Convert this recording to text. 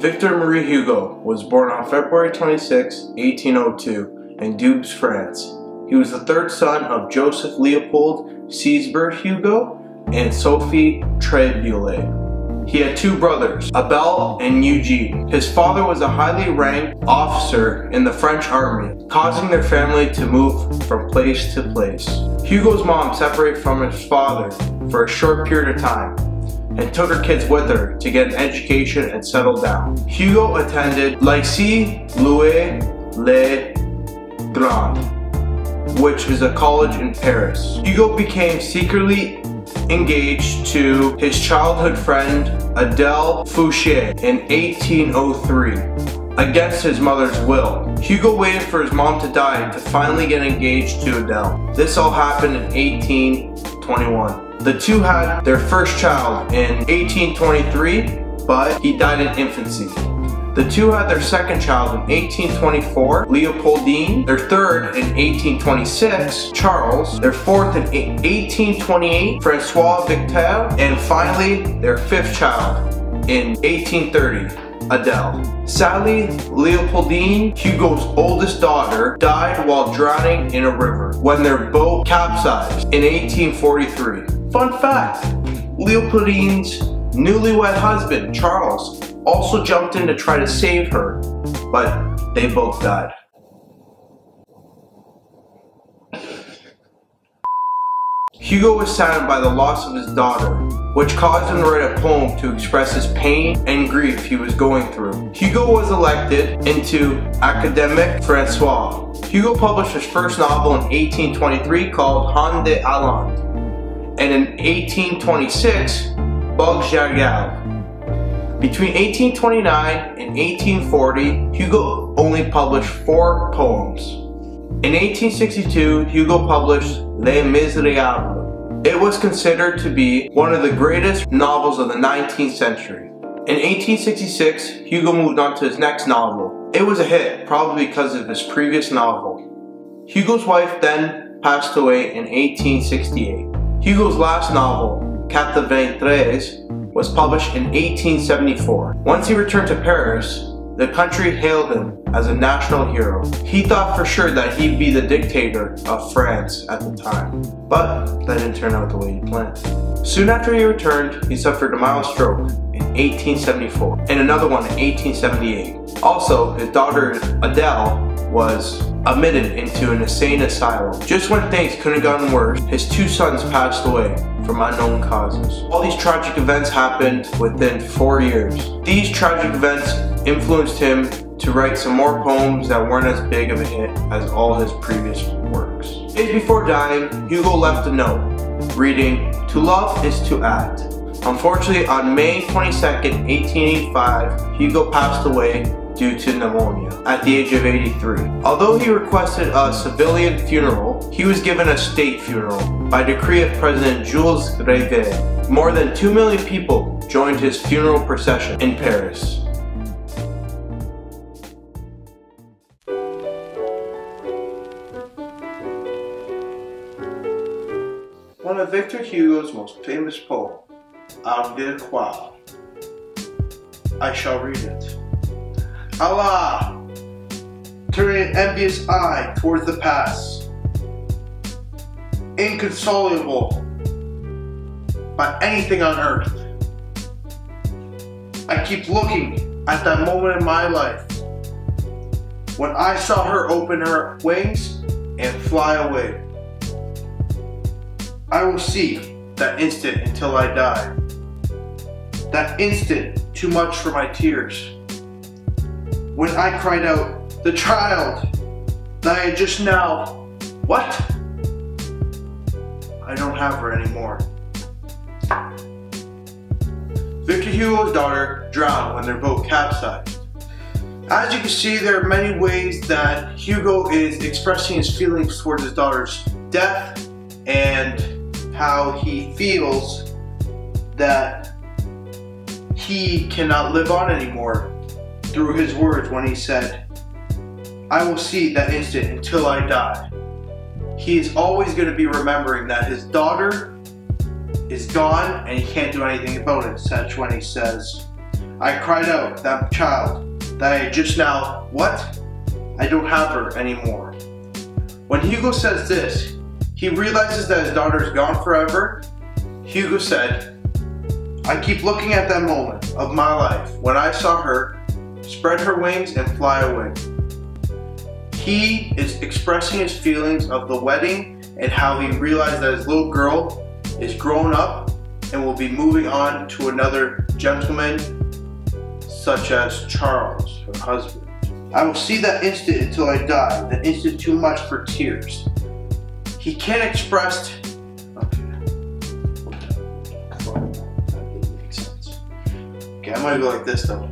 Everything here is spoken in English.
Victor Marie Hugo was born on February 26, 1802 in Doubs, France. He was the third son of Joseph Leopold Sigisbert Hugo and Sophie Trébouchet. He had two brothers, Abel and Eugene. His father was a highly ranked officer in the French army, causing their family to move from place to place. Hugo's mom separated from his father for a short period of time and took her kids with her to get an education and settle down. Hugo attended LYCÉE Le Grand, which is a college in Paris. Hugo became secretly engaged to his childhood friend ADELE Foucher in 1803 against his mother's will. Hugo waited for his mom to die to finally get engaged to ADELE. This all happened in 1821. The two had their first child in 1823, but he died in infancy. The two had their second child in 1824, Leopoldine, their third in 1826, Charles, their fourth in 1828, François-Victor, and finally their fifth child in 1830, Adele. Sadly, Leopoldine, Hugo's oldest daughter, died while drowning in a river when their boat capsized in 1843. Fun fact, Leopoldine's newlywed husband, Charles, also jumped in to try to save her, but they both died. Hugo was saddened by the loss of his daughter, which caused him to write a poem to express his pain and grief he was going through. Hugo was elected into Académique François. Hugo published his first novel in 1823 called Han de Hollande, and in 1826, Bug Jargal. Between 1829 and 1840, Hugo only published 4 poems. In 1862, Hugo published Les Miserables. It was considered to be one of the greatest novels of the 19th century. In 1866, Hugo moved on to his next novel. It was a hit, probably because of his previous novel. Hugo's wife then passed away in 1868. Hugo's last novel, 93, was published in 1874. Once he returned to Paris, the country hailed him as a national hero. He thought for sure that he'd be the dictator of France at the time, but that didn't turn out the way he planned. Soon after he returned, he suffered a mild stroke in 1874 and another one in 1878. Also, his daughter Adele was admitted into an insane asylum. Just when things couldn't have gotten worse, his 2 sons passed away from unknown causes. All these tragic events happened within 4 years. These tragic events influenced him to write some more poems that weren't as big of a hit as all his previous works. Days before dying, Hugo left a note reading, "To love is to act." Unfortunately, on May 22nd, 1885, Hugo passed away due to pneumonia at the age of 83. Although he requested a civilian funeral, he was given a state funeral by decree of President Jules Grévy. More than 2 million people joined his funeral procession in Paris. One of Victor Hugo's most famous poems, "On veut croire." I shall read it. Allah, turning an envious eye towards the past, inconsolable by anything on earth. I keep looking at that moment in my life when I saw her open her wings and fly away. I will see that instant until I die. That instant too much for my tears. When I cried out, the child that I had just now, what? I don't have her anymore. Victor Hugo's daughter drowned when their boat capsized. As you can see, there are many ways that Hugo is expressing his feelings towards his daughter's death and how he feels that he cannot live on anymore through his words when he said, "I will see that instant until I die." He is always going to be remembering that his daughter is gone and he can't do anything about it. Such when he says, I cried out, that child, that I had just now, what? I don't have her anymore. When Hugo says this, he realizes that his daughter is gone forever. Hugo said, I keep looking at that moment of my life when I saw her spread her wings and fly away. He is expressing his feelings of the wedding and how he realized that his little girl is grown up and will be moving on to another gentleman such as Charles, her husband. I will see that instant until I die, that instant too much for tears. He can't express, okay, that didn't make sense. Okay, I'm gonna go like this though.